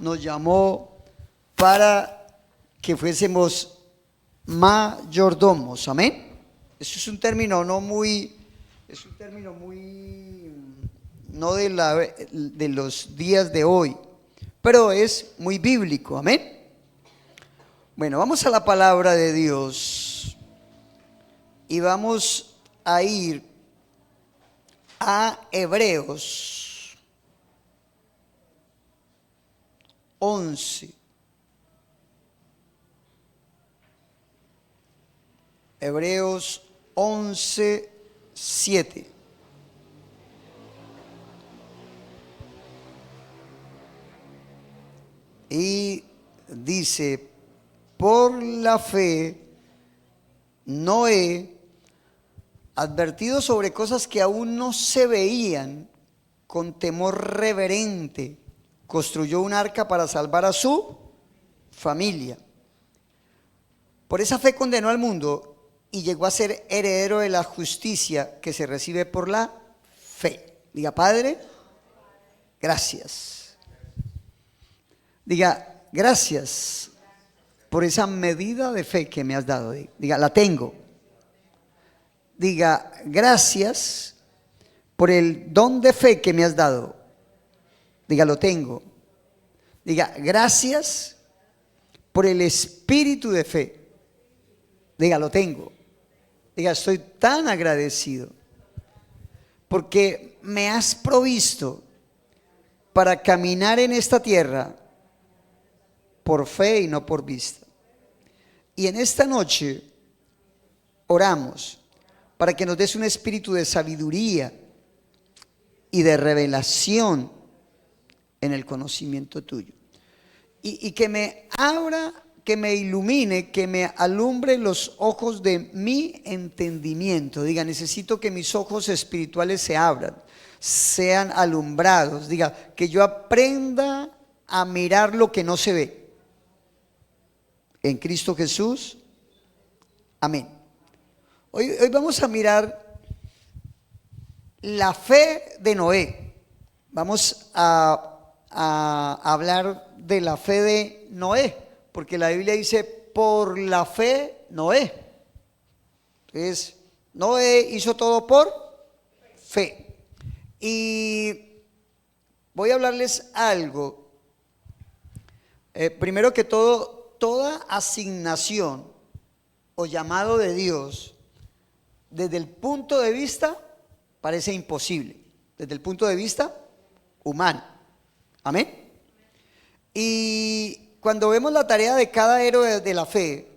nos llamó para que fuésemos mayordomos. Amén. Eso es un término no de los días de hoy, pero es muy bíblico. Amén. Bueno, vamos a la palabra de Dios y vamos a ir a Hebreos 11. Hebreos 11:7. Y dice: por la fe, Noé, advertido sobre cosas que aún no se veían, con temor reverente, construyó un arca para salvar a su familia. Por esa fe condenó al mundo y llegó a ser heredero de la justicia que se recibe por la fe. Diga: Padre, gracias. Diga: gracias por esa medida de fe que me has dado. Diga: la tengo. Diga: gracias por el don de fe que me has dado. Diga: lo tengo. Diga: gracias por el espíritu de fe. Diga: lo tengo. Diga: estoy tan agradecido porque me has provisto para caminar en esta tierra por fe y no por vista. Y en esta noche oramos para que nos des un espíritu de sabiduría y de revelación en el conocimiento tuyo. Y que me abra, que me ilumine, que me alumbre los ojos de mi entendimiento. Diga: necesito que mis ojos espirituales se abran, sean alumbrados. Diga: que yo aprenda a mirar lo que no se ve. En Cristo Jesús. Amén. Hoy vamos a mirar la fe de Noé. Vamos a hablar de la fe de Noé, porque la Biblia dice: por la fe Noé. Entonces, Noé hizo todo por fe. Y voy a hablarles algo. Primero que todo, toda asignación o llamado de Dios, desde el punto de vista, parece imposible. Desde el punto de vista humano. Amén. Y cuando vemos la tarea de cada héroe de la fe,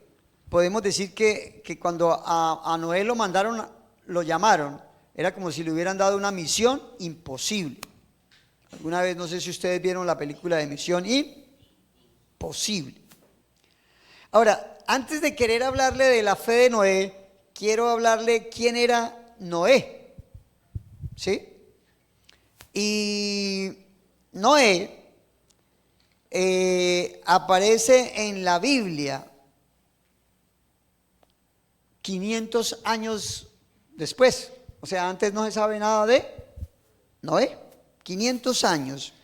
podemos decir que cuando a Noé lo llamaron, era como si le hubieran dado una misión imposible. Alguna vez, no sé si ustedes vieron la película de Misión Imposible. Ahora, antes de querer hablarle de la fe de Noé, quiero hablarle quién era Noé. ¿Sí? Y Noé aparece en la Biblia 500 años después. O sea, antes no se sabe nada de Noé. 500 años.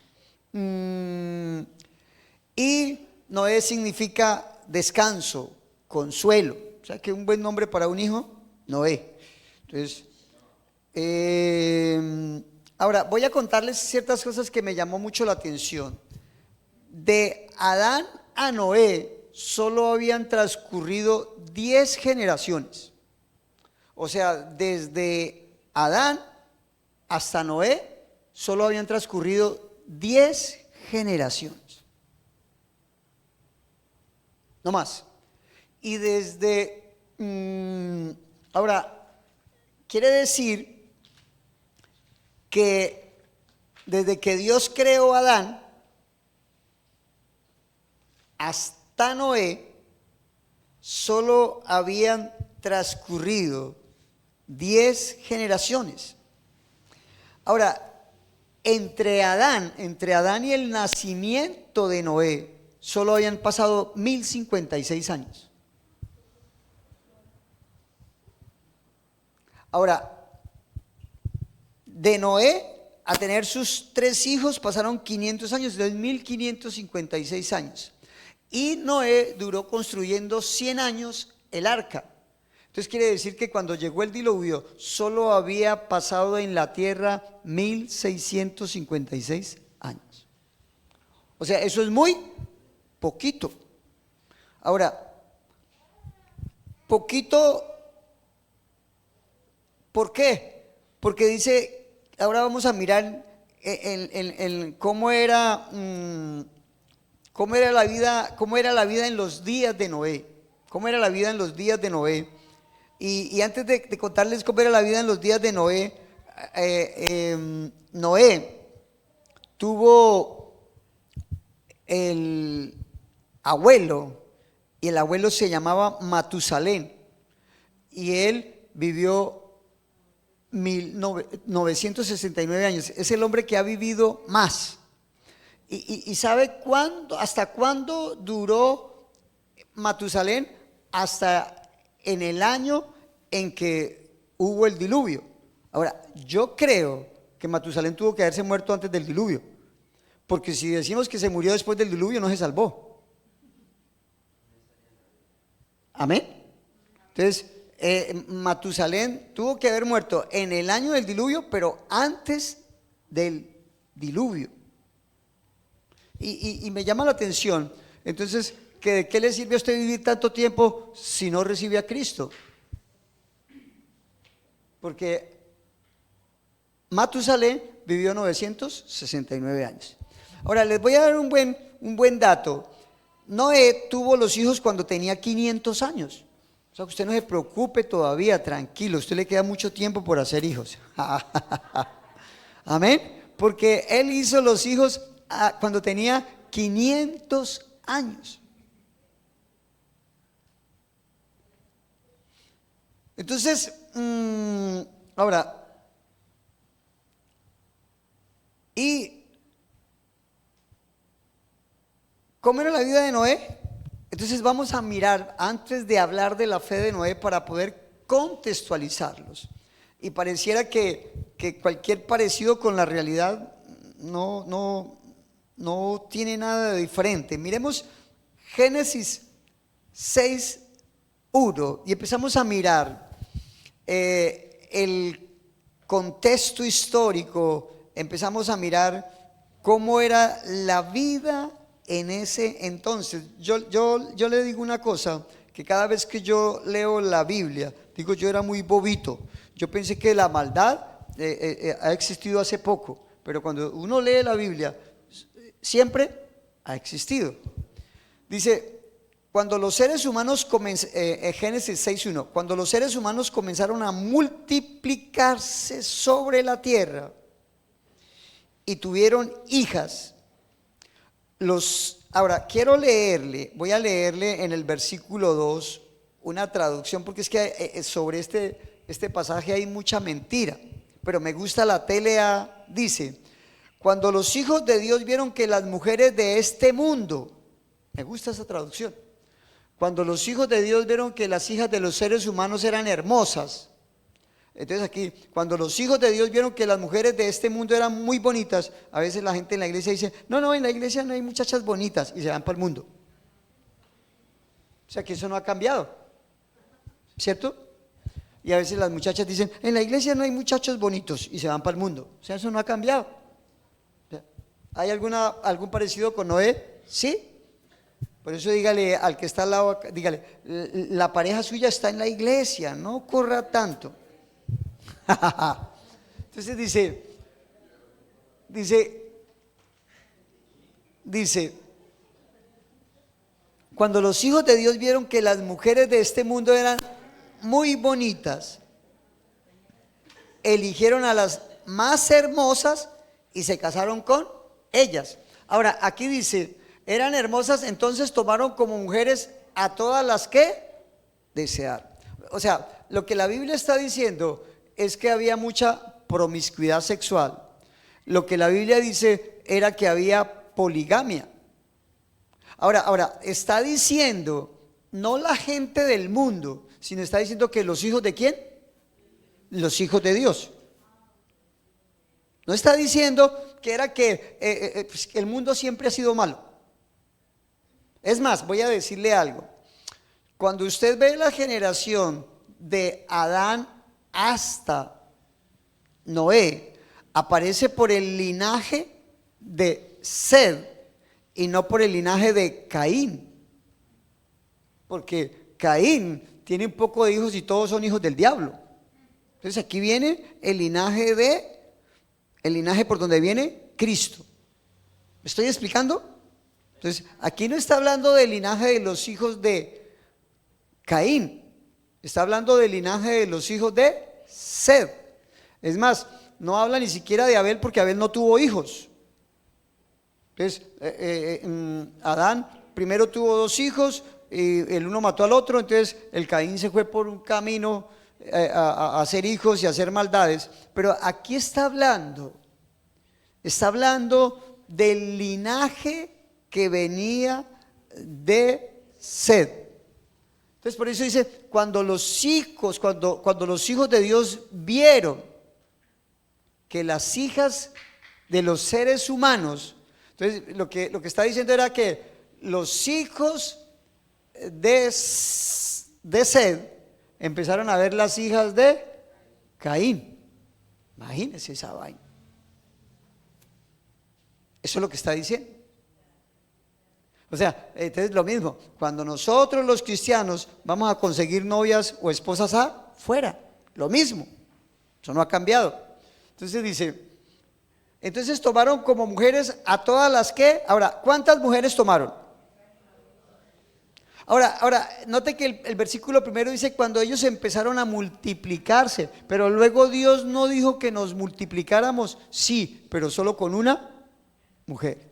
Y Noé significa descanso, consuelo. O sea, que un buen nombre para un hijo, Noé. Entonces, ahora voy a contarles ciertas cosas que me llamó mucho la atención. De Adán a Noé solo habían transcurrido 10 generaciones. O sea, desde Adán hasta Noé solo habían transcurrido 10 generaciones. No más. Y desde, ahora, quiere decir que desde que Dios creó a Adán hasta Noé, solo habían transcurrido 10 generaciones. Ahora, entre Adán y el nacimiento de Noé, solo habían pasado 1056 años. Ahora, de Noé a tener sus 3 hijos pasaron 500 años, 2556 años. Y Noé duró construyendo 100 años el arca. Entonces quiere decir que cuando llegó el diluvio solo había pasado en la tierra 1656 años. O sea, eso es muy poquito. Ahora, poquito, ¿por qué? Porque dice, ahora vamos a mirar cómo era la vida en los días de Noé. ¿Cómo era la vida en los días de Noé? Y antes de contarles cómo era la vida en los días de Noé, Noé tuvo el abuelo, y el abuelo se llamaba Matusalén, y él vivió 1969 años. Es el hombre que ha vivido más. ¿Y sabe hasta cuándo duró Matusalén? Hasta en el año en que hubo el diluvio. Ahora, yo creo que Matusalén tuvo que haberse muerto antes del diluvio, porque si decimos que se murió después del diluvio, no se salvó. Amén. Entonces, Matusalén tuvo que haber muerto en el año del diluvio, pero antes del diluvio. Y me llama la atención, entonces, que ¿de qué le sirve a usted vivir tanto tiempo si no recibe a Cristo? Porque Matusalén vivió 969 años. Ahora, les voy a dar un buen dato. Noé tuvo los hijos cuando tenía 500 años. O sea, que usted no se preocupe todavía, tranquilo, a usted le queda mucho tiempo por hacer hijos. Amén. Porque él hizo los hijos cuando tenía 500 años. Entonces, ahora, ¿y cómo era la vida de Noé? Entonces vamos a mirar, antes de hablar de la fe de Noé, para poder contextualizarlos. Y pareciera que cualquier parecido con la realidad no tiene nada de diferente. Miremos Génesis 6:1 y empezamos a mirar el contexto histórico, empezamos a mirar cómo era la vida en ese entonces. Yo le digo una cosa, que cada vez que yo leo la Biblia, digo, yo era muy bobito. Yo pensé que la maldad ha existido hace poco, pero cuando uno lee la Biblia, siempre ha existido. Dice, cuando los seres humanos Génesis 6:1, cuando los seres humanos comenzaron a multiplicarse sobre la tierra y tuvieron hijas, ahora quiero voy a leerle en el versículo 2 una traducción, porque es que sobre este pasaje hay mucha mentira, pero me gusta la TLA. Dice, cuando los hijos de Dios vieron que las mujeres de este mundo, me gusta esa traducción, cuando los hijos de Dios vieron que las hijas de los seres humanos eran hermosas. Entonces aquí, cuando los hijos de Dios vieron que las mujeres de este mundo eran muy bonitas, a veces la gente en la iglesia dice, no, en la iglesia no hay muchachas bonitas, y se van para el mundo. O sea que eso no ha cambiado, ¿cierto? Y a veces las muchachas dicen, en la iglesia no hay muchachos bonitos, y se van para el mundo. O sea, eso no ha cambiado. ¿Hay algún parecido con Noé? Sí. Por eso dígale al que está al lado, dígale, la pareja suya está en la iglesia, no corra tanto. Entonces dice, cuando los hijos de Dios vieron que las mujeres de este mundo eran muy bonitas, eligieron a las más hermosas y se casaron con ellas. Ahora, aquí dice, eran hermosas, entonces tomaron como mujeres a todas las que desearon. O sea, lo que la Biblia está diciendo es que había mucha promiscuidad sexual. Lo que la Biblia dice era que había poligamia. Ahora, está diciendo, no la gente del mundo, sino está diciendo que los hijos de ¿quién? Los hijos de Dios. No está diciendo que era pues, que el mundo siempre ha sido malo. Es más, voy a decirle algo. Cuando usted ve la generación de Adán hasta Noé, aparece por el linaje de Sed y no por el linaje de Caín. Porque Caín tiene un poco de hijos y todos son hijos del diablo. Entonces aquí viene el linaje por donde viene Cristo. ¿Me estoy explicando? Entonces aquí no está hablando del linaje de los hijos de Caín, está hablando del linaje de los hijos de Sed. Es más, no habla ni siquiera de Abel porque Abel no tuvo hijos. Entonces Adán primero tuvo 2 hijos y el uno mató al otro, entonces el Caín se fue por un camino a hacer hijos y a hacer maldades. Pero aquí está hablando del linaje que venía de Sed. Entonces por eso dice, cuando los hijos de Dios vieron que las hijas de los seres humanos, entonces lo que está diciendo era que los hijos de Sed empezaron a ver las hijas de Caín. Imagínense esa vaina. Eso es lo que está diciendo. O sea, entonces lo mismo, cuando nosotros los cristianos vamos a conseguir novias o esposas afuera, lo mismo, eso no ha cambiado. Entonces dice, entonces tomaron como mujeres a todas las que, ahora, ¿cuántas mujeres tomaron? Ahora, note que el versículo primero dice cuando ellos empezaron a multiplicarse, pero luego Dios no dijo que nos multiplicáramos, sí, pero solo con una mujer.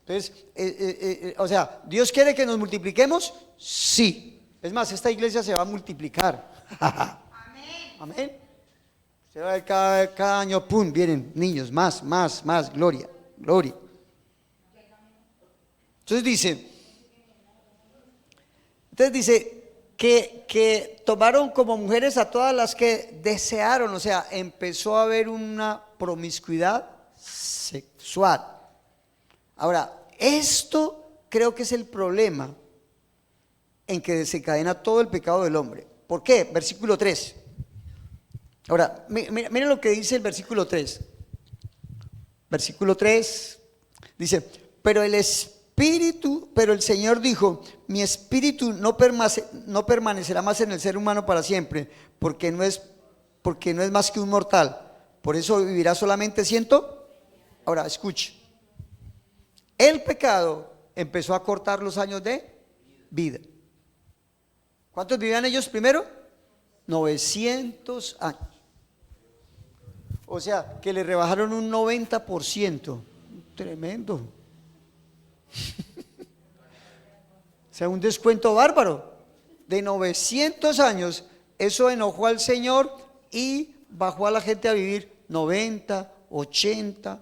Entonces, o sea, ¿Dios quiere que nos multipliquemos? Sí. Es más, esta iglesia se va a multiplicar. Amén. Amén. Se va a ver cada año, pum, vienen niños, más, gloria. Entonces dice que tomaron como mujeres a todas las que desearon, o sea, empezó a haber una promiscuidad sexual. Ahora, esto creo que es el problema en que desencadena todo el pecado del hombre. ¿Por qué? Versículo 3. Ahora, miren lo que dice el versículo 3. Versículo 3 dice, pero el Señor dijo, mi espíritu no permanecerá más en el ser humano para siempre, porque no es más que un mortal. Por eso vivirá solamente 100. Ahora, escuche. El pecado empezó a cortar los años de vida. ¿Cuántos vivían ellos primero? 900 años. O sea, que le rebajaron un 90%. Tremendo. O sea, un descuento bárbaro. De 900 años, eso enojó al Señor y bajó a la gente a vivir 90, 80.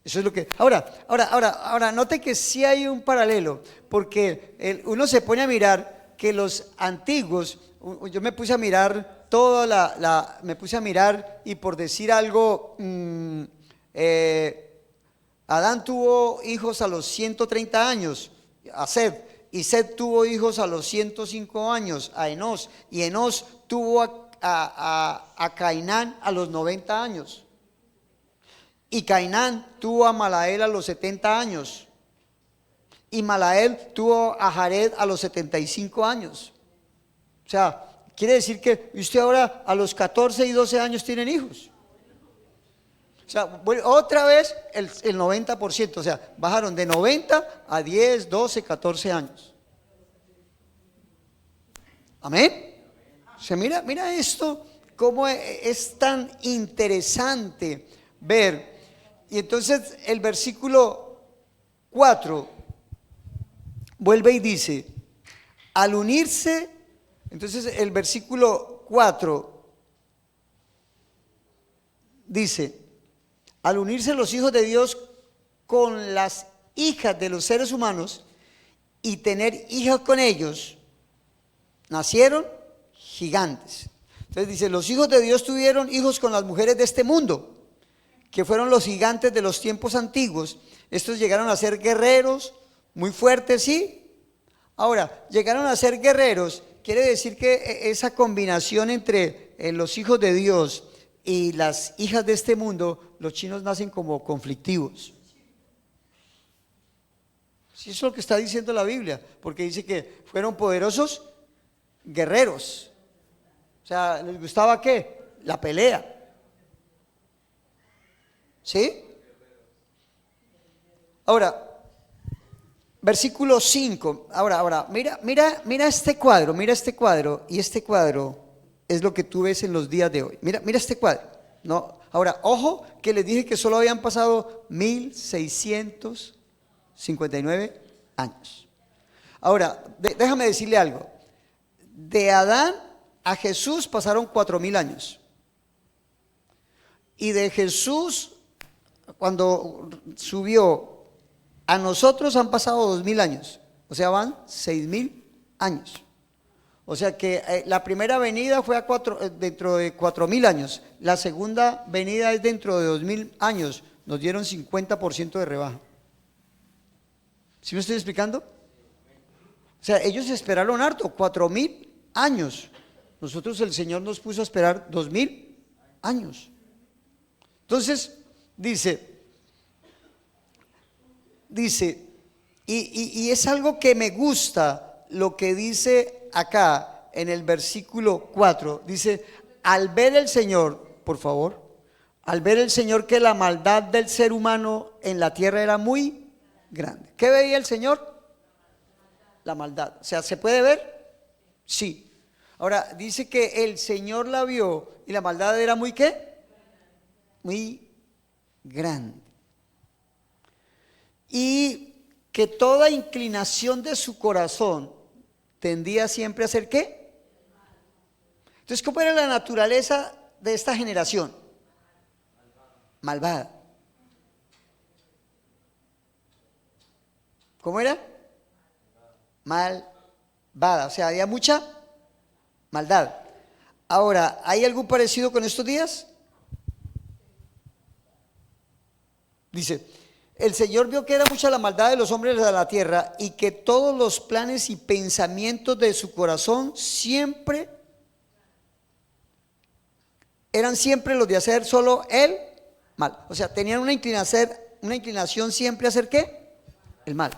Eso es lo que. Ahora, note que sí hay un paralelo, porque uno se pone a mirar que los antiguos, yo me puse a mirar me puse a mirar y por decir algo, Adán tuvo hijos a los 130 años, a Sed, y Sed tuvo hijos a los 105 años, a Enós, y Enós tuvo a Cainán a los 90 años. Y Cainán tuvo a Malael a los 70 años. Y Malael tuvo a Jared a los 75 años. O sea, quiere decir que usted ahora a los 14 y 12 años tienen hijos. O sea, otra vez el 90%. O sea, bajaron de 90 a 10, 12, 14 años. Amén. O sea, mira esto, cómo es tan interesante ver. Y entonces el versículo 4 vuelve y dice, al unirse, entonces el versículo 4 dice, al unirse los hijos de Dios con las hijas de los seres humanos y tener hijas con ellos, nacieron gigantes. Entonces dice, los hijos de Dios tuvieron hijos con las mujeres de este mundo, que fueron los gigantes de los tiempos antiguos. Estos llegaron a ser guerreros muy fuertes, ¿sí? Ahora, llegaron a ser guerreros, quiere decir que esa combinación entre los hijos de Dios y las hijas de este mundo, los chinos nacen como conflictivos. Sí, eso es lo que está diciendo la Biblia, porque dice que fueron poderosos guerreros. O sea, ¿les gustaba qué? La pelea. ¿Sí? Ahora, versículo 5. Ahora, mira este cuadro, y este cuadro es lo que tú ves en los días de hoy. Mira este cuadro. No, ahora, ojo, que les dije que solo habían pasado 1659 años. Ahora, déjame decirle algo. De Adán a Jesús pasaron 4000 años. Y de Jesús, cuando subió a nosotros, han pasado 2000 años. O sea, van 6000 años. O sea que la primera venida fue dentro de 4000 años. La segunda venida es dentro de 2000 años. Nos dieron 50% de rebaja. ¿Sí me estoy explicando? O sea, ellos esperaron harto, 4000 años. Nosotros, el Señor nos puso a esperar 2000 años. Entonces, dice, y es algo que me gusta lo que dice acá en el versículo 4. Dice, al ver el Señor, por favor, al ver el Señor que la maldad del ser humano en la tierra era muy grande. ¿Qué veía el Señor? La maldad. O sea, ¿se puede ver? Sí. Ahora, dice que el Señor la vio y la maldad era muy ¿qué? Muy grande. Y que toda inclinación de su corazón tendía siempre a ser ¿qué? Entonces, ¿cómo era la naturaleza de esta generación? Malvada. ¿Cómo era? Malvada. O sea, había mucha maldad. Ahora, ¿hay algún parecido con estos días? Dice, el Señor vio que era mucha la maldad de los hombres de la tierra y que todos los planes y pensamientos de su corazón eran siempre los de hacer solo el mal. O sea, tenían una inclinación siempre a hacer ¿qué? El mal.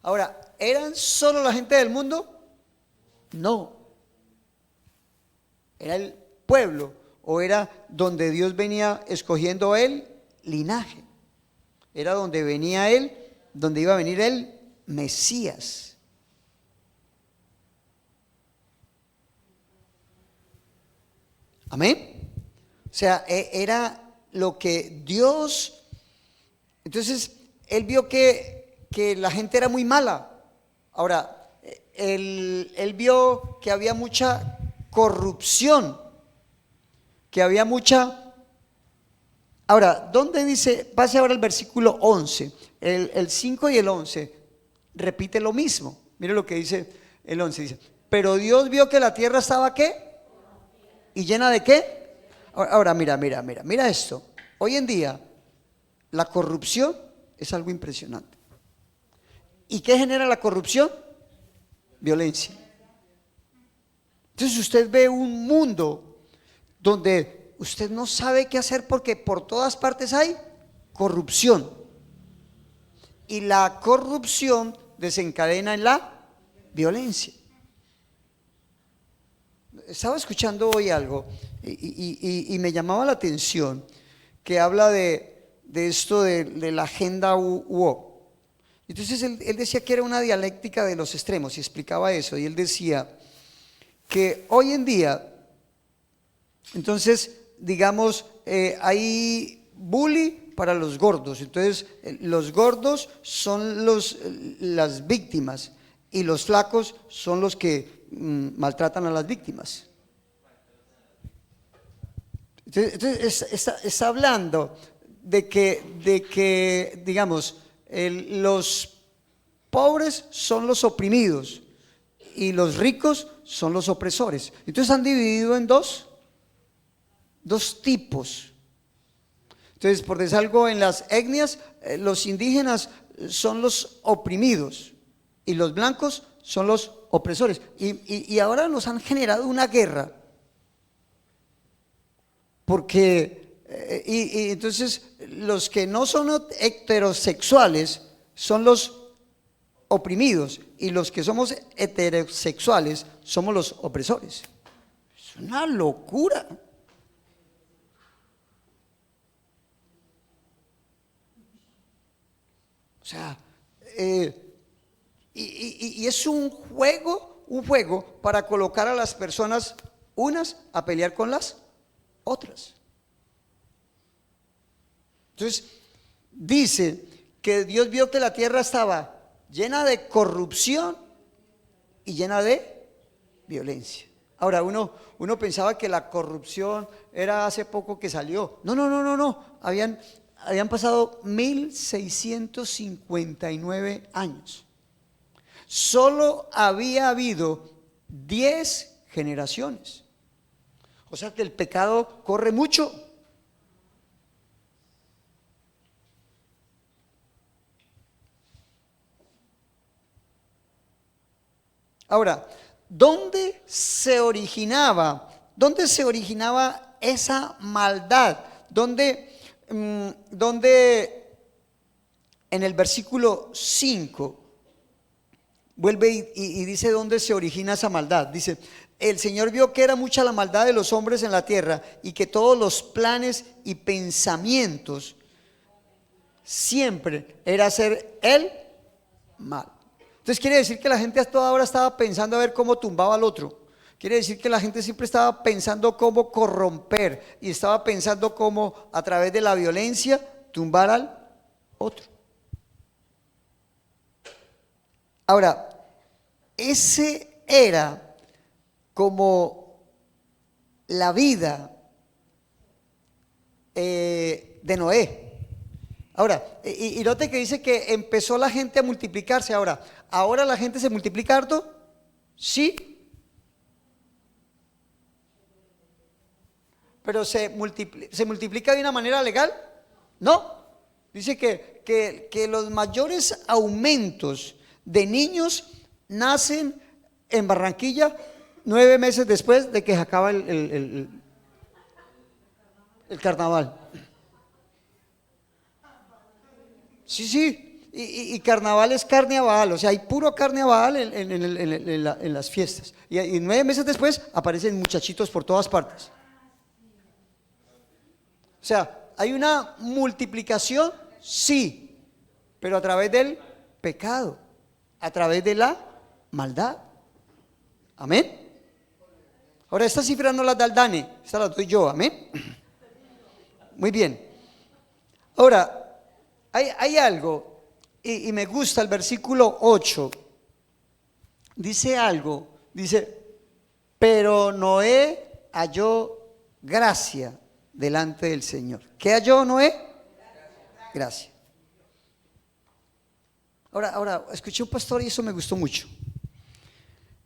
Ahora, ¿eran solo la gente del mundo? No. Era el pueblo, o era donde Dios venía escogiendo el linaje. Era donde iba a venir el Mesías. Amén. O sea, era lo que Dios. Entonces, él vio que la gente era muy mala. Ahora, él vio que había mucha corrupción, que había mucha. Ahora, ¿dónde dice? Pase ahora al versículo 11. El 5 y el 11 repite lo mismo. Mire lo que dice el 11. Dice, pero Dios vio que la tierra estaba ¿qué? ¿Y llena de qué? Ahora, mira esto. Hoy en día, la corrupción es algo impresionante. ¿Y qué genera la corrupción? Violencia. Entonces usted ve un mundo donde usted no sabe qué hacer porque por todas partes hay corrupción. Y la corrupción desencadena en la violencia. Estaba escuchando hoy algo y me llamaba la atención que habla de esto de la agenda UO. Entonces él decía que era una dialéctica de los extremos y explicaba eso. Y él decía que hoy en día, entonces, digamos, hay bullying para los gordos. Entonces, los gordos son las víctimas y los flacos son los que maltratan a las víctimas. Entonces está hablando de que digamos, los pobres son los oprimidos y los ricos son los opresores. Entonces han dividido en dos tipos. Entonces, por decir algo, en las etnias, los indígenas son los oprimidos y los blancos son los opresores. Y ahora nos han generado una guerra. Porque, y entonces los que no son heterosexuales son los oprimidos y los que somos heterosexuales somos los opresores. Es una locura. O sea, y es un juego para colocar a las personas unas a pelear con las otras. Entonces, dice que Dios vio que la tierra estaba llena de corrupción y llena de violencia. Ahora, uno pensaba que la corrupción era hace poco que salió. No. Habían pasado 1659 años. Solo había habido 10 generaciones. O sea que el pecado corre mucho. Ahora, ¿dónde se originaba esa maldad? ¿Dónde en el versículo 5 vuelve y dice dónde se origina esa maldad? Dice, el Señor vio que era mucha la maldad de los hombres en la tierra y que todos los planes y pensamientos siempre era hacer el mal. Entonces quiere decir que la gente a toda hora estaba pensando a ver cómo tumbaba al otro. Quiere decir que la gente siempre estaba pensando cómo corromper y estaba pensando cómo a través de la violencia tumbar al otro. Ahora, ese era como la vida de Noé. Ahora, y note que dice que empezó la gente a multiplicarse. Ahora la gente se multiplica harto, sí, pero se multiplica de una manera legal, no. Dice que los mayores aumentos de niños nacen en Barranquilla 9 meses después de que se acaba el carnaval. Sí, y carnaval es carnaval, o sea, hay puro carnaval en las fiestas. Y 9 meses después aparecen muchachitos por todas partes. O sea, hay una multiplicación, sí, pero a través del pecado, a través de la maldad. Amén. Ahora, esta cifra no la da el DANE, esta la doy yo, amén. Muy bien. Ahora, hay algo, y me gusta el versículo 8, dice algo, dice, pero Noé halló gracia delante del Señor. ¿Qué halló Noé? Gracia. Ahora, escuché un pastor y eso me gustó mucho.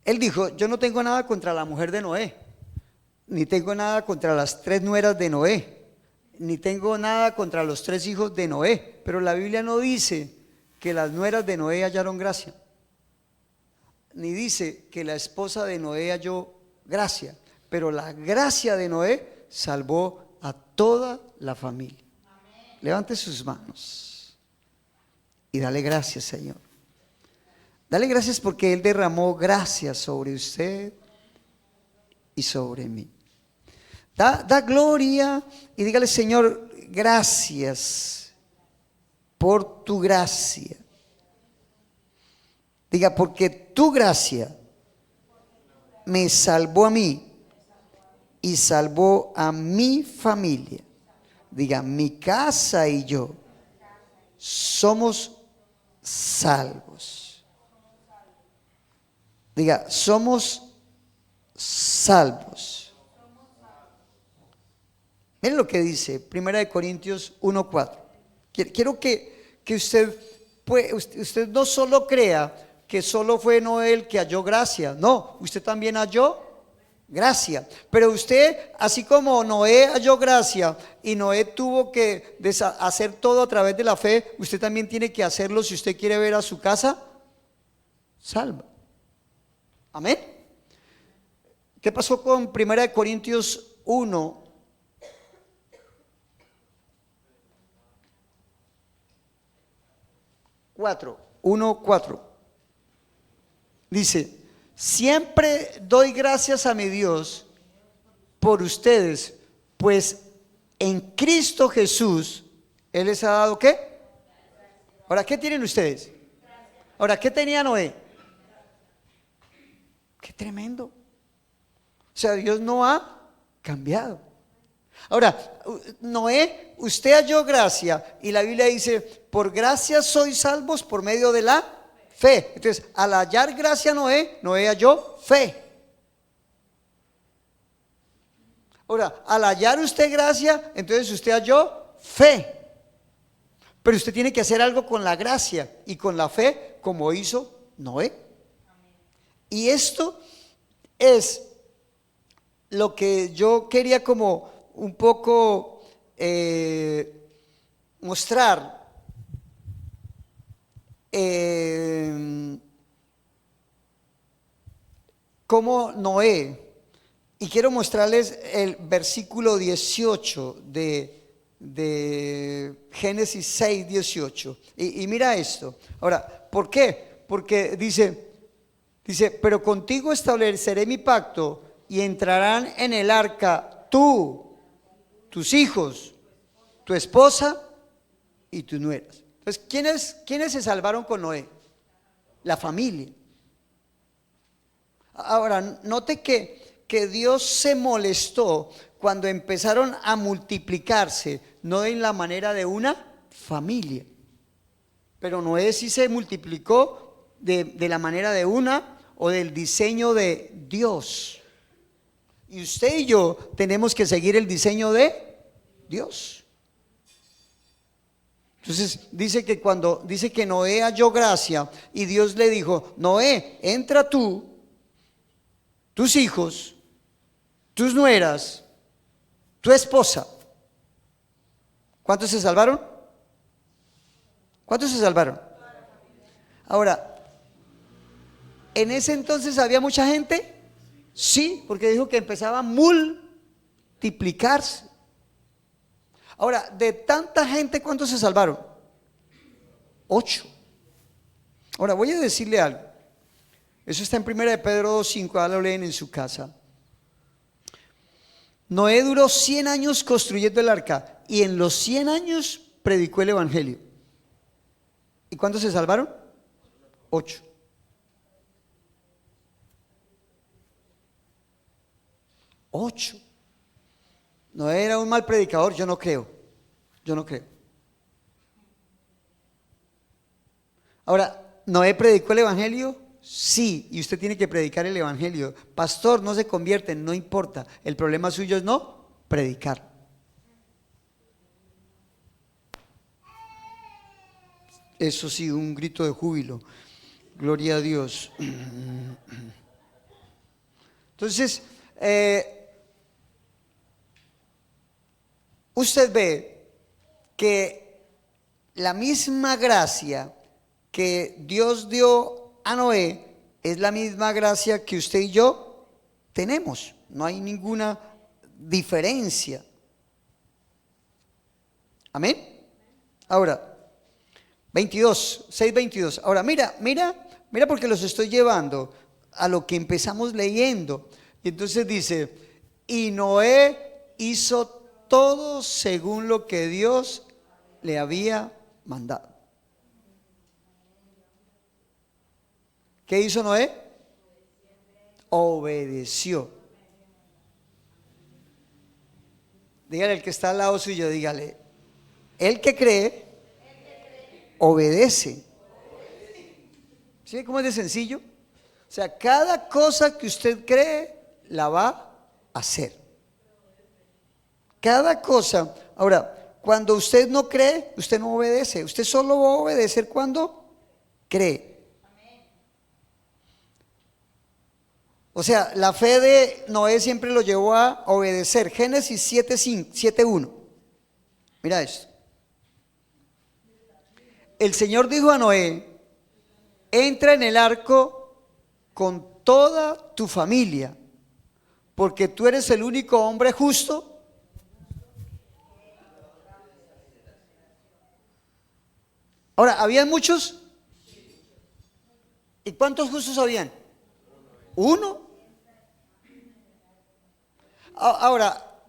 Él dijo, yo no tengo nada contra la mujer de Noé, ni tengo nada contra las 3 nueras de Noé, ni tengo nada contra los 3 hijos de Noé, pero la Biblia no dice que las nueras de Noé hallaron gracia, ni dice que la esposa de Noé halló gracia, pero la gracia de Noé salvó a toda la familia. Amén. Levante sus manos y dale gracias, Señor. Dale gracias porque Él derramó gracias sobre usted y sobre mí. Da gloria y dígale, Señor, gracias por tu gracia. Diga, porque tu gracia me salvó a mí y salvó a mi familia. Diga, mi casa y yo somos salvos. Diga, somos salvos. Miren lo que dice 1 Corintios 1:4. Quiero que usted no solo crea, que solo fue Noé el que halló gracia. No, usted también halló gracia. Pero usted, así como Noé halló gracia y Noé tuvo que hacer todo a través de la fe, usted también tiene que hacerlo si usted quiere ver a su casa salva. Amén. ¿Qué pasó con 1 Corintios 1? 1:4 dice: siempre doy gracias a mi Dios por ustedes, pues en Cristo Jesús Él les ha dado ¿qué? Ahora, ¿qué tienen ustedes? Ahora, ¿qué tenía Noé? Qué tremendo. O sea, Dios no ha cambiado. Ahora, Noé, usted halló gracia y la Biblia dice: por gracia sois salvos por medio de la fe. Entonces, al hallar gracia Noé halló fe. Ahora, al hallar usted gracia, entonces usted halló fe. Pero usted tiene que hacer algo con la gracia y con la fe, como hizo Noé. Y esto es lo que yo quería como un poco mostrar. Como Noé, y quiero mostrarles el versículo 18 de Génesis 6:18. Y mira esto. Ahora, ¿por qué? Porque dice, pero contigo estableceré mi pacto y entrarán en el arca tú, tus hijos, tu esposa y tus nueras. Entonces, ¿quiénes se salvaron con Noé? La familia. Ahora, note que Dios se molestó cuando empezaron a multiplicarse, no en la manera de una familia, pero Noé sí se multiplicó de la manera de una o del diseño de Dios. Y usted y yo tenemos que seguir el diseño de Dios. Entonces dice que Noé halló gracia y Dios le dijo: Noé, entra tú, tus hijos, tus nueras, tu esposa. ¿Cuántos se salvaron? ¿Cuántos se salvaron? Ahora, ¿en ese entonces había mucha gente? Sí, porque dijo que empezaba a multiplicarse. Ahora, de tanta gente, ¿cuántos se salvaron? 8. Ahora, voy a decirle algo. Eso está en 1 de Pedro 2:5, ahora lo leen en su casa. Noé duró 100 años construyendo el arca y en los 100 años predicó el evangelio. ¿Y cuántos se salvaron? 8. Noé era un mal predicador, yo no creo. Ahora, ¿Noé predicó el evangelio? Sí, y usted tiene que predicar el evangelio. Pastor, no se convierte, no importa. El problema suyo es no predicar. Eso sí, un grito de júbilo. Gloria a Dios. Entonces, usted ve que la misma gracia que Dios dio a Noé es la misma gracia que usted y yo tenemos. No hay ninguna diferencia. Amén. Ahora, 6:22. Ahora, mira porque los estoy llevando a lo que empezamos leyendo. Y entonces dice: y Noé hizo todo según lo que Dios le había mandado. ¿Qué hizo Noé? Obedeció. Dígale al que está al lado suyo, dígale: el que cree, obedece. ¿Sí? ¿Cómo es de sencillo? O sea, cada cosa que usted cree, la va a hacer. Cada cosa. Ahora, cuando usted no cree, usted no obedece. Usted solo va a obedecer cuando cree. O sea, la fe de Noé siempre lo llevó a obedecer. Génesis 7:1. Mira esto. El Señor dijo a Noé: entra en el arco con toda tu familia, porque tú eres el único hombre justo. Ahora, ¿habían muchos? ¿Y cuántos justos habían? Uno. Ahora,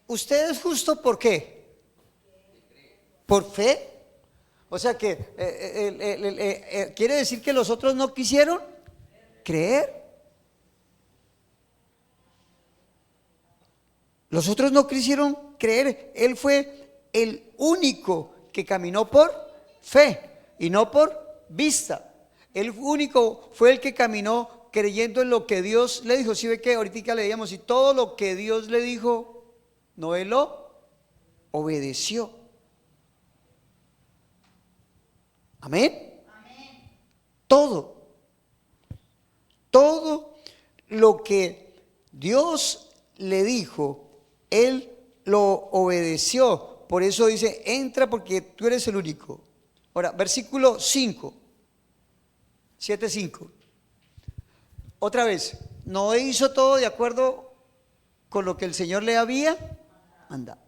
¿usted es justo por qué? ¿Por fe? O sea que quiere decir que los otros no quisieron creer. Los otros no quisieron creer. Él fue el único que caminó por fe y no por vista. El único fue el que caminó creyendo en lo que Dios le dijo. Si ve que ahorita leíamos, y todo lo que Dios le dijo, Noé lo obedeció. Amén. Todo lo que Dios le dijo, él lo obedeció. Por eso dice: entra porque tú eres el único. Ahora, versículo 5, 7:5. Otra vez, Noé hizo todo de acuerdo con lo que el Señor le había mandado.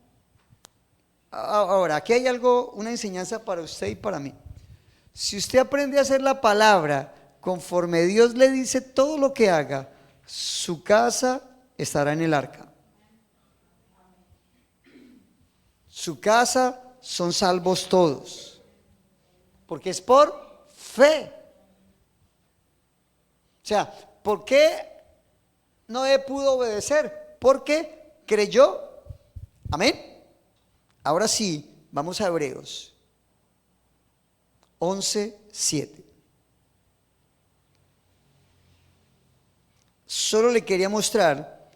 Ahora, aquí hay algo, una enseñanza para usted y para mí. Si usted aprende a hacer la palabra conforme Dios le dice todo lo que haga, su casa estará en el arca. Su casa son salvos todos, porque es por fe. O sea, ¿por qué Noé pudo obedecer? Porque creyó. Amén. Ahora sí, vamos a Hebreos 11:7. Solo le quería mostrar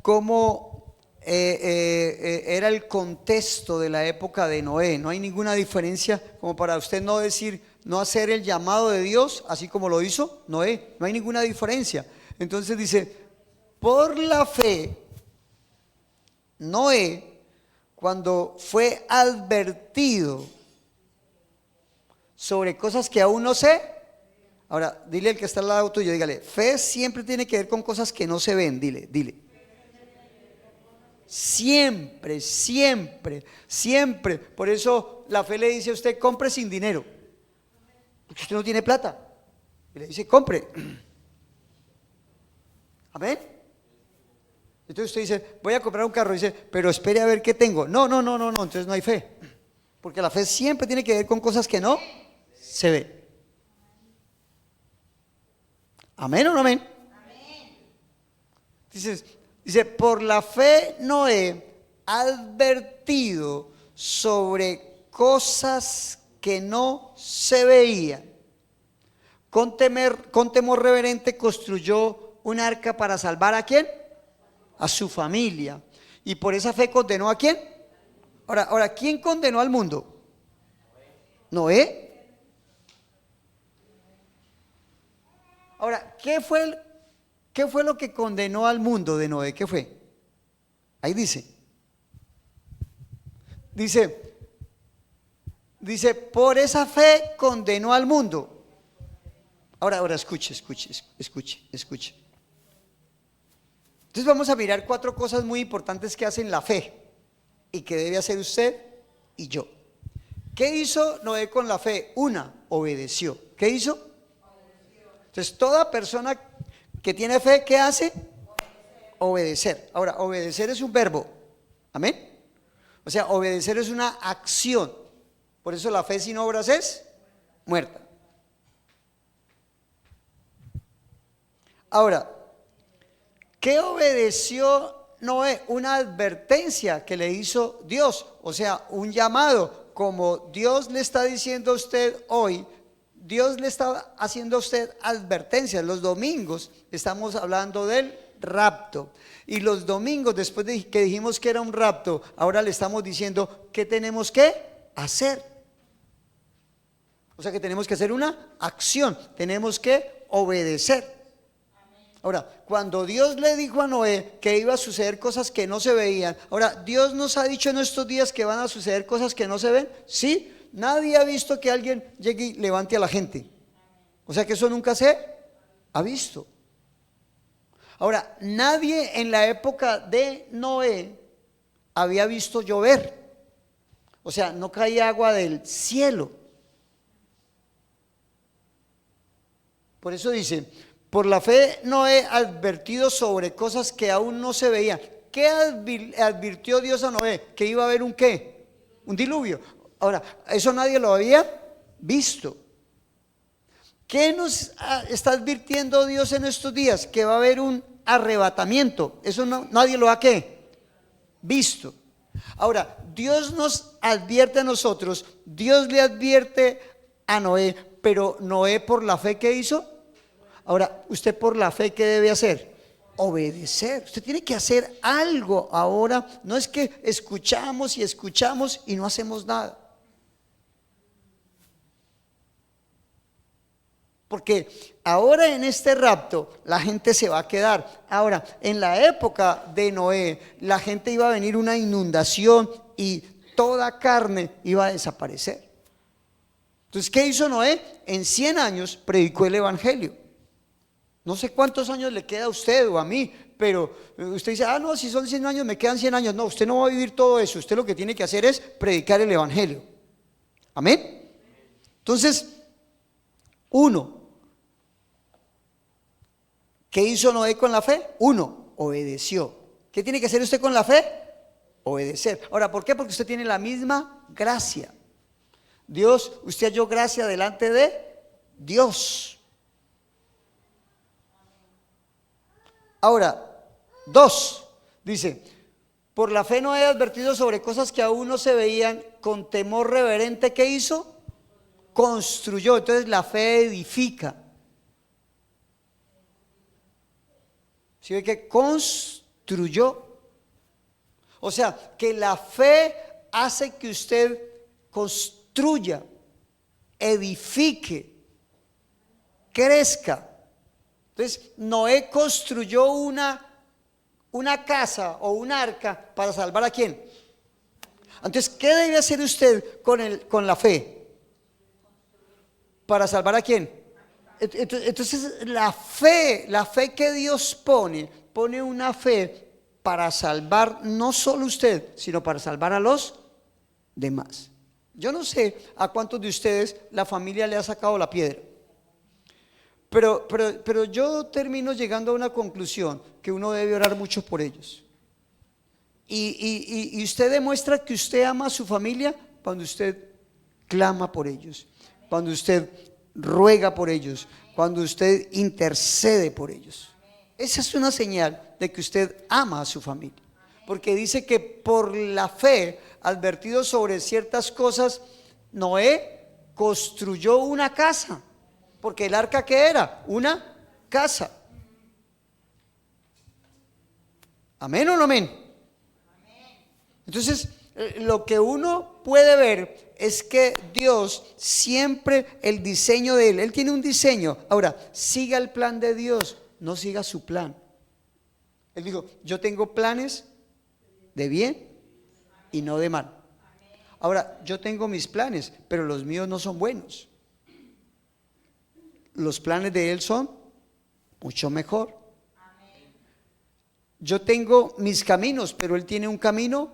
cómo era el contexto de la época de Noé. No hay ninguna diferencia como para usted no decir, no hacer el llamado de Dios, así como lo hizo Noé. No hay ninguna diferencia. Entonces dice: por la fe, Noé, cuando fue advertido sobre cosas que aún no sé. Ahora, dile al que está al lado tuyo, dígale: fe siempre tiene que ver con cosas que no se ven. Dile. Siempre, siempre, siempre. Por eso la fe le dice a usted: compre sin dinero, porque usted no tiene plata. Y le dice: compre. Amén. Entonces usted dice: voy a comprar un carro. Y dice: pero espere a ver qué tengo. No. Entonces no hay fe. Porque la fe siempre tiene que ver con cosas que no se ven. ¿Amén o no amén? Dice: por la fe Noé, advertido sobre cosas que no se veían, con temor reverente construyó un arca para salvar ¿a quién? A su familia. Y por esa fe condenó ¿a quién? Ahora, ¿quién condenó al mundo? Noé. Ahora, ¿qué fue lo que condenó al mundo de Noé? ¿Qué fue? Ahí dice, por esa fe condenó al mundo. Ahora escuche. Entonces vamos a mirar 4 cosas muy importantes que hacen la fe y que debe hacer usted y yo. ¿Qué hizo Noé con la fe? Una, obedeció. ¿Qué hizo? Entonces, toda persona que tiene fe, ¿qué hace? Obedecer. Ahora, obedecer es un verbo. ¿Amén? O sea, obedecer es una acción. Por eso la fe sin obras es muerta. Ahora, ¿qué obedeció Noé? Una advertencia que le hizo Dios. O sea, un llamado. Como Dios le está diciendo a usted hoy, Dios le está haciendo a usted advertencias. Los domingos estamos hablando del rapto. Y los domingos, después de que dijimos que era un rapto, ahora le estamos diciendo qué tenemos que hacer. O sea que tenemos que hacer una acción, tenemos que obedecer. Ahora, cuando Dios le dijo a Noé que iba a suceder cosas que no se veían, ahora, ¿Dios nos ha dicho en estos días que van a suceder cosas que no se ven? Sí, nadie ha visto que alguien llegue y levante a la gente. O sea que eso nunca se ha visto. Ahora, nadie en la época de Noé había visto llover. O sea, no caía agua del cielo. Por eso dice, por la fe Noé advertido sobre cosas que aún no se veían. ¿Qué advirtió Dios a Noé? Que iba a haber un ¿qué? Un diluvio. Ahora, eso nadie lo había visto. ¿Qué nos está advirtiendo Dios en estos días? Que va a haber un arrebatamiento. Eso nadie lo ha ¿qué? Visto. Ahora, Dios nos advierte a nosotros, Dios le advierte a Noé, pero Noé por la fe ¿qué hizo? Ahora, usted por la fe ¿qué debe hacer? Obedecer. Usted tiene que hacer algo ahora. No es que escuchamos y no hacemos nada. Porque ahora en este rapto la gente se va a quedar. Ahora, en la época de Noé, la gente iba a venir una inundación y toda carne iba a desaparecer. Entonces, ¿qué hizo Noé? En 100 años predicó el evangelio. No sé cuántos años le queda a usted o a mí, pero usted dice, no, si son 100 años, me quedan 100 años. No, usted no va a vivir todo eso. Usted lo que tiene que hacer es predicar el evangelio. Amén. Entonces, uno, ¿qué hizo Noé con la fe? Uno, obedeció. ¿Qué tiene que hacer usted con la fe? Obedecer. Ahora, ¿por qué? Porque usted tiene la misma gracia. Dios, usted halló gracia delante de Dios. Ahora, 2, dice, por la fe Noé advertido sobre cosas que aún no se veían, con temor reverente, ¿qué hizo? Construyó. Entonces la fe edifica. ¿Sí ve que construyó? O sea, que la fe hace que usted construya, edifique, crezca. Entonces, Noé construyó una casa o un arca para salvar ¿a quién? Entonces, ¿qué debe hacer usted con la fe? ¿Para salvar a quién? Entonces, la fe que Dios pone una fe para salvar no solo usted, sino para salvar a los demás. Yo no sé a cuántos de ustedes la familia le ha sacado la piedra. Pero yo termino llegando a una conclusión, que uno debe orar mucho por ellos. Y usted demuestra que usted ama a su familia cuando usted clama por ellos, cuando usted ruega por ellos, cuando usted intercede por ellos. Esa es una señal de que usted ama a su familia. Porque dice que por la fe, advertido sobre ciertas cosas, Noé construyó una casa. Porque el arca ¿qué era? Una casa. ¿Amén o no amén? Entonces, lo que uno puede ver es que Dios siempre, el diseño de Él tiene un diseño. Ahora, siga el plan de Dios, no siga su plan. Él dijo, yo tengo planes de bien y no de mal. Ahora, yo tengo mis planes, pero los míos no son buenos. Los planes de Él son mucho mejor. Yo tengo mis caminos, pero Él tiene un camino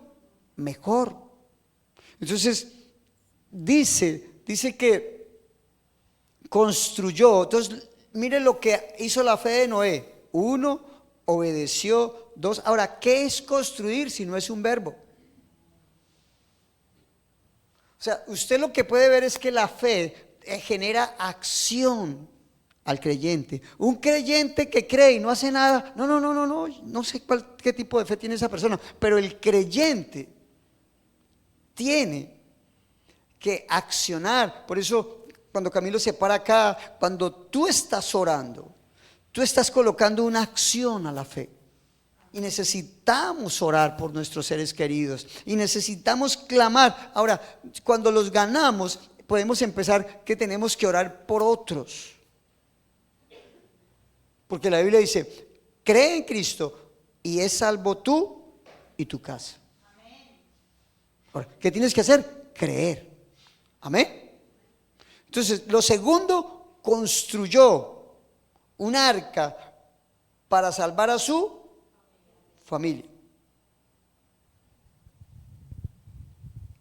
mejor. Entonces, dice que construyó. Entonces, mire lo que hizo la fe de Noé. 1, obedeció. 2, ahora, ¿qué es construir si no es un verbo? O sea, usted lo que puede ver es que la fe genera acción al creyente. Un creyente que cree y no hace nada, no sé qué tipo de fe tiene esa persona, pero el creyente tiene que accionar. Por eso cuando Camilo se para acá, cuando tú estás orando, tú estás colocando una acción a la fe. Y necesitamos orar por nuestros seres queridos y necesitamos clamar. Ahora, cuando los ganamos, podemos empezar que tenemos que orar por otros Porque la Biblia dice, cree en Cristo y es salvo tú y tu casa. Ahora, ¿qué tienes que hacer? Creer. Amén. Entonces, lo segundo, construyó un arca para salvar a su familia.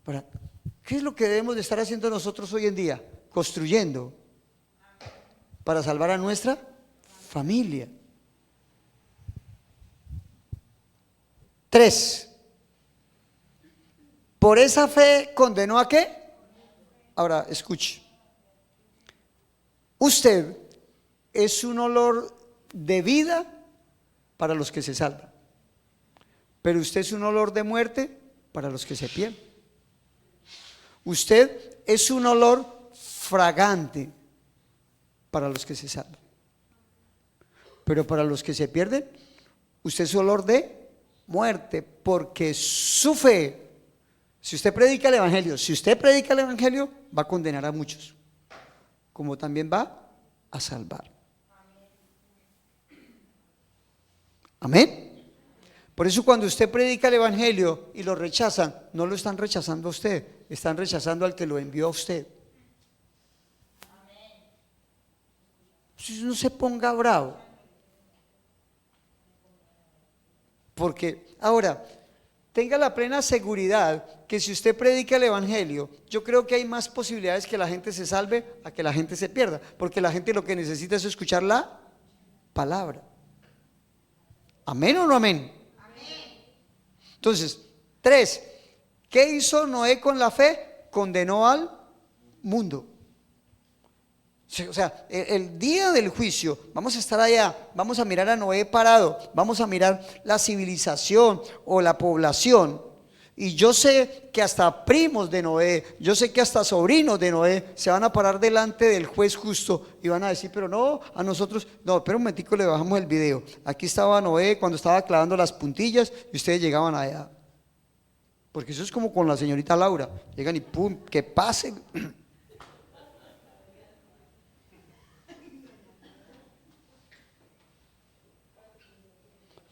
Ahora, ¿qué es lo que debemos de estar haciendo nosotros hoy en día? Construyendo para salvar a nuestra familia. 3. Por esa fe condenó ¿a qué? Ahora, escuche. Usted es un olor de vida para los que se salvan, pero usted es un olor de muerte para los que se pierden. Usted es un olor fragante para los que se salvan, pero para los que se pierden, usted es un olor de muerte, porque su fe, si usted predica el evangelio, va a condenar a muchos, como también va a salvar. Amén. Por eso cuando usted predica el evangelio y lo rechazan, no lo están rechazando a usted, están rechazando al que lo envió a usted. Entonces no se ponga bravo, porque ahora tenga la plena seguridad que si usted predica el evangelio, yo creo que hay más posibilidades que la gente se salve a que la gente se pierda, porque la gente lo que necesita es escuchar la palabra. ¿Amén o no amén? Entonces, 3, ¿qué hizo Noé con la fe? Condenó al mundo. O sea, el día del juicio, vamos a estar allá, vamos a mirar a Noé parado, vamos a mirar la civilización o la población. Y yo sé que hasta primos de Noé, yo sé que hasta sobrinos de Noé se van a parar delante del juez justo y van a decir, pero no, a nosotros, no, pero un momentico, le bajamos el video. Aquí estaba Noé cuando estaba clavando las puntillas y ustedes llegaban allá. Porque eso es como con la señorita Laura, llegan y pum, que pase.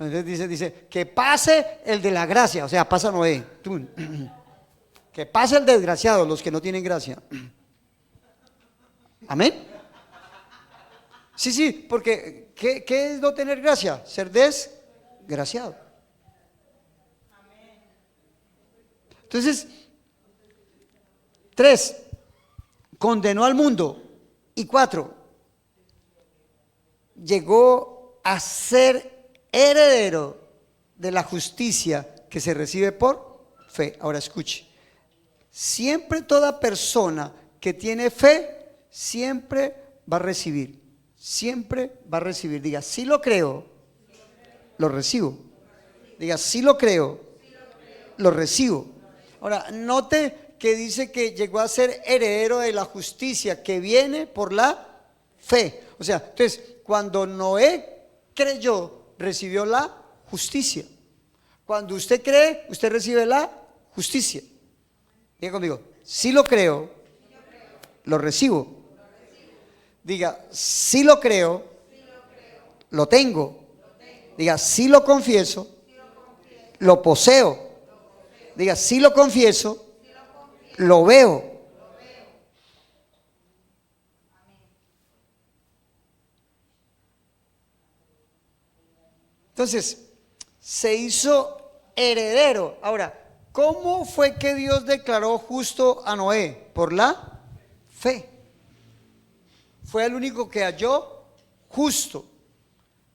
Entonces dice, que pase el de la gracia, o sea, pasa Noé. Que pase el desgraciado, los que no tienen gracia. Amén. Sí, porque ¿qué es no tener gracia? Ser desgraciado. Entonces, 3, condenó al mundo. Y 4, llegó a ser heredero de la justicia que se recibe por fe. Ahora escuche, siempre toda persona que tiene fe, siempre va a recibir, diga, sí lo creo, lo recibo, diga, sí lo creo, lo recibo. Ahora, note que dice que llegó a ser heredero de la justicia que viene por la fe. O sea, entonces, cuando Noé creyó, recibió la justicia. Cuando usted cree, usted recibe la justicia. Diga conmigo, sí lo creo, lo recibo. Diga, sí lo creo, lo tengo. Diga, sí lo confieso, lo poseo. Diga, sí lo confieso, lo veo. Entonces, se hizo heredero. Ahora, ¿cómo fue que Dios declaró justo a Noé? Por la fe. Fue el único que halló justo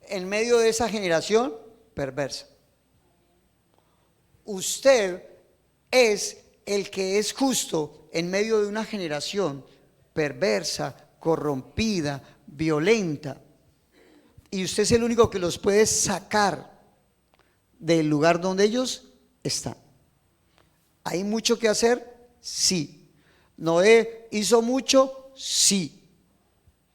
en medio de esa generación perversa. Usted es el que es justo en medio de una generación perversa, corrompida, violenta. Y usted es el único que los puede sacar del lugar donde ellos están. ¿Hay mucho que hacer? Sí. ¿Noé hizo mucho? Sí.